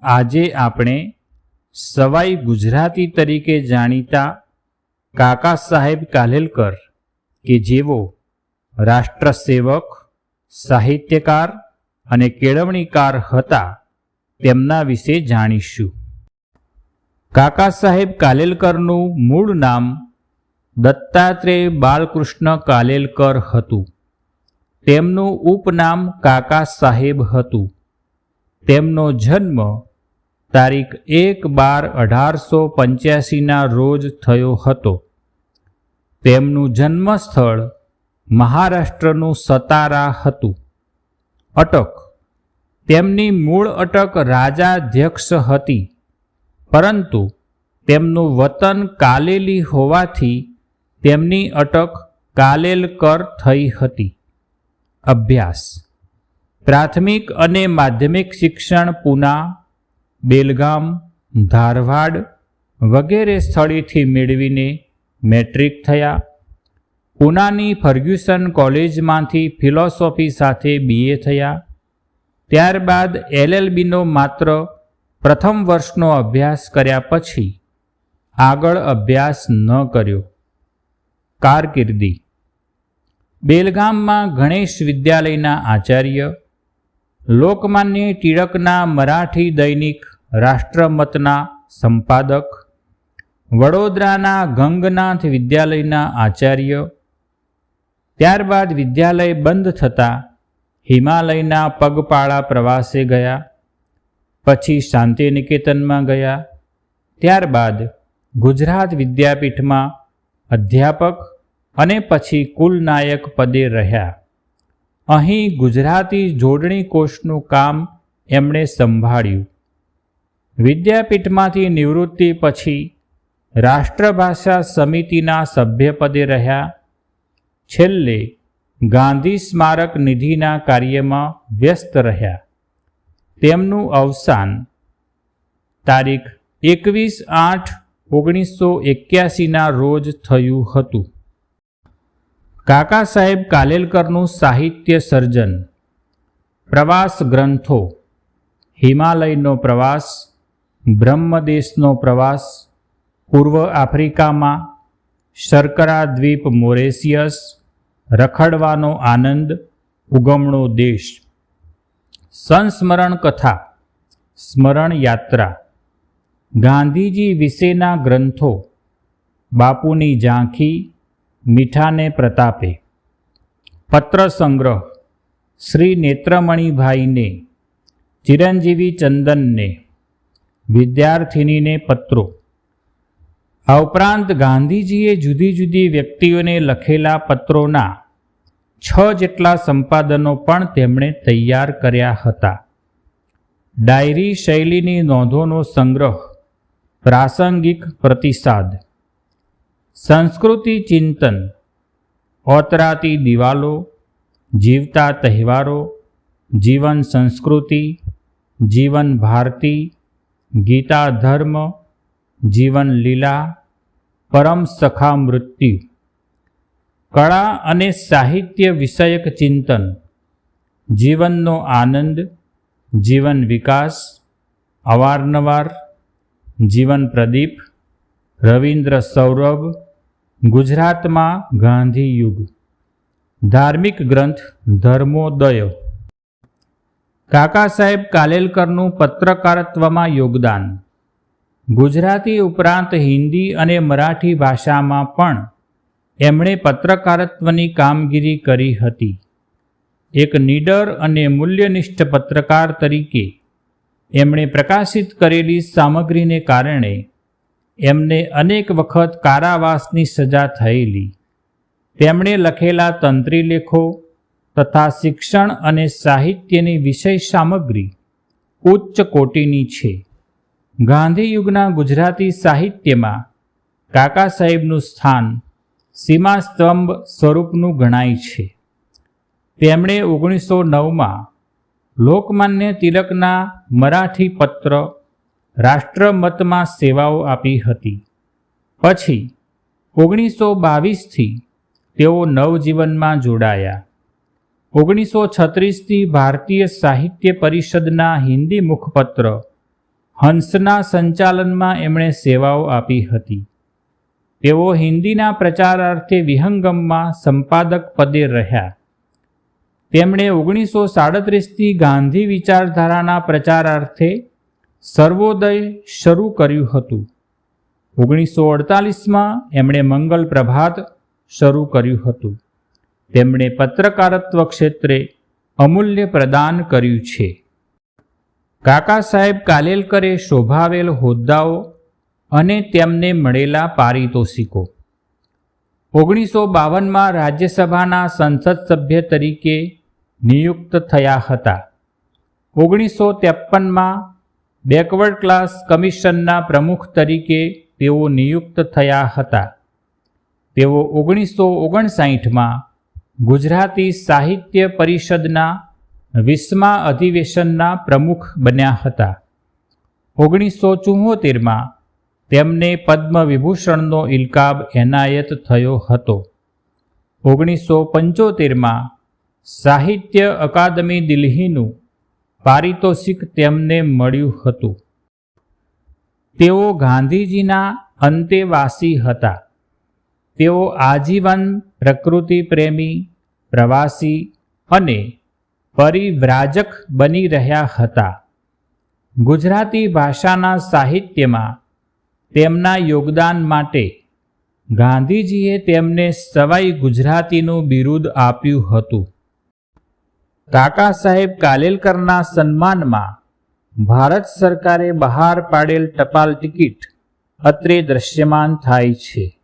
આજે આપણે સવાઈ ગુજરાતી તરીકે જાણીતા કાકા સાહેબ કાલેલકર કે જેઓ રાષ્ટ્રસેવક, સાહિત્યકાર અને કેળવણીકાર હતા તેમના વિશે જાણીશું. કાકા સાહેબ કાલેલકરનું મૂળ નામ દત્તાત્રેય બાલકૃષ્ણ કાલેલકર હતું. તેમનું ઉપનામ કાકા સાહેબ હતું. તેમનો જન્મ તારીખ 1/12/1885 રોજ થયો હતો. તેમનું જન્મસ્થળ મહારાષ્ટ્રનું સતારા હતું. અટક: તેમની મૂળ અટક રાજાધ્યક્ષ હતી, પરંતુ તેમનું વતન કાલેલી હોવાથી તેમની અટક કાલેલકર થઈ હતી. અભ્યાસ: પ્રાથમિક અને માધ્યમિક શિક્ષણ પૂના, બેલગામ, ધારવાડ વગેરે સ્થળેથી મેળવીને મેટ્રિક થયા. પૂનાની ફર્ગ્યુસન કોલેજમાંથી ફિલોસોફી સાથે BA થયા. ત્યારબાદ LLBનો માત્ર પ્રથમ વર્ષનો અભ્યાસ કર્યા પછી આગળ અભ્યાસ ન કર્યો. કારકિર્દી: બેલગામમાં ગણેશ વિદ્યાલયના આચાર્ય, લોકમાન્ય ટિળકના મરાઠી દૈનિક રાષ્ટ્રમતના સંપાદક, વડોદરાના ગંગનાથ વિદ્યાલયના આચાર્ય. ત્યારબાદ વિદ્યાલય બંધ થતાં હિમાલયના પગપાળા પ્રવાસે ગયા. પછી શાંતિનિકેતનમાં ગયા. ત્યારબાદ ગુજરાત વિદ્યાપીઠમાં અધ્યાપક અને પછી કુલનાયક પદે રહ્યા. અહીં ગુજરાતી જોડણી કોષનું કામ એમણે સંભાળ્યું. વિદ્યાપીઠમાંથી નિવૃત્તિ પછી રાષ્ટ્રભાષા સમિતિના સભ્યપદે રહ્યા. છેલ્લે ગાંધી સ્મારક નિધિના કાર્યમાં વ્યસ્ત રહ્યા. તેમનું અવસાન તારીખ 21/8/1981 રોજ થયું હતું. કાકા સાહેબ કાલેલકરનું સાહિત્ય સર્જન: પ્રવાસ ગ્રંથો: હિમાલયનો પ્રવાસ, બ્રહ્મદેશનો પ્રવાસ, પૂર્વ આફ્રિકામાં, શર્કરા દ્વીપ મોરેશિયસ, રખડવાનો આનંદ, ઉગમણો દેશ. સંસ્મરણ કથા, સ્મરણ યાત્રા, ગાંધીજી વિશેના ગ્રંથો: બાપુની ઝાંખી, મીઠાને પ્રતાપે. પત્ર સંગ્રહ: શ્રી નેત્રમણીભાઈને, ચિરંજીવી ચંદનને, વિદ્યાર્થિનીને પત્રો. આ ઉપરાંત ગાંધીજીએ જુદી જુદી વ્યક્તિઓને લખેલા પત્રોના 6 જેટલા સંપાદનો પણ તેમણે તૈયાર કર્યા હતા. ડાયરી શૈલીની નોંધોનો સંગ્રહ, પ્રાસંગિક પ્રતિસાદ. સંસ્કૃતિ ચિંતન: ઓતરાતી દિવાલો, જીવતા તહેવારો, જીવન સંસ્કૃતિ, જીવન ભારતી, ગીતા ધર્મ, જીવન લીલા, પરમ સખા મૃત્યુ. કળા અને સાહિત્ય વિષયક ચિંતન: જીવનનો આનંદ, જીવન વિકાસ, અવારનવાર, જીવન પ્રદીપ, રવિન્દ્ર સૌરભ, ગુજરાતમાં ગાંધી યુગ. ધાર્મિક ગ્રંથ ધર્મોદય. કાકા સાહેબ કાલેલકરનું પત્રકારત્વમાં યોગદાન: ગુજરાતી ઉપરાંત હિન્દી અને મરાઠી ભાષામાં પણ એમણે પત્રકારત્વની કામગીરી કરી હતી. એક નીડર અને મૂલ્યનિષ્ઠ પત્રકાર તરીકે એમણે પ્રકાશિત કરેલી સામગ્રીને કારણે એમને અનેક વખત કારાવાસની સજા થયેલી. તેમણે લખેલા તંત્રીલેખો તથા શિક્ષણ અને સાહિત્યની વિષય સામગ્રી ઉચ્ચ કોટીની છે. ગાંધીયુગના ગુજરાતી સાહિત્યમાં કાકા સાહેબનું સ્થાન સીમાસ્તંભ સ્વરૂપનું ગણાય છે. તેમણે 1909માં લોકમાન્ય તિલકના મરાઠી પત્ર રાષ્ટ્રમતમાં સેવાઓ આપી હતી. પછી 1922થી તેઓ નવજીવનમાં જોડાયા. 1936થી ભારતીય સાહિત્ય પરિષદના હિન્દી મુખપત્ર હંસના સંચાલનમાં એમણે સેવાઓ આપી હતી. તેઓ હિન્દીના પ્રચારાર્થે વિહંગમમાં સંપાદક પદે રહ્યા. તેમણે 1937થી ગાંધી વિચારધારાના પ્રચારાર્થે સર્વોદય શરૂ કર્યું હતું. 1948માં એમણે મંગલ પ્રભાત શરૂ કર્યું હતું. તેમણે પત્રકારત્વ ક્ષેત્રે અમૂલ્ય પ્રદાન કર્યું છે. કાકા સાહેબ કાલેલકરે શોભાવેલ હોદ્દાઓ અને તેમને મળેલા પારિતોષિકો. 1952માં રાજ્યસભાના સંસદ સભ્ય તરીકે નિયુક્ત થયા હતા. 1953માં બેકવર્ડ ક્લાસ કમિશનના પ્રમુખ તરીકે તેઓ નિયુક્ત થયા હતા. તેઓ 1959માં ગુજરાતી સાહિત્ય પરિષદના 20મા અધિવેશનના પ્રમુખ બન્યા હતા. 1974માં તેમને પદ્મ વિભૂષણનો ઇલકાબ એનાયત થયો હતો. 1975માં સાહિત્ય અકાદમી દિલ્હીનું પારિતોષિક તેમને મળ્યું હતું. તેઓ ગાંધીજીના અંતેવાસી હતા. તેઓ આજીવન પ્રકૃતિ પ્રેમી, પ્રવાસી અને પરિવ્રાજક બની રહ્યા હતા. ગુજરાતી ભાષાના સાહિત્યમાં તેમના યોગદાન માટે ગાંધીજીએ તેમને સવાઈ ગુજરાતીનું બિરુદ આપ્યું હતું. કાકા સાહેબ કાલેલકરના સન્માનમાં ભારત સરકારે બહાર પાડેલ ટપાલ ટિકિટ અત્રે દ્રશ્યમાન થાય છે.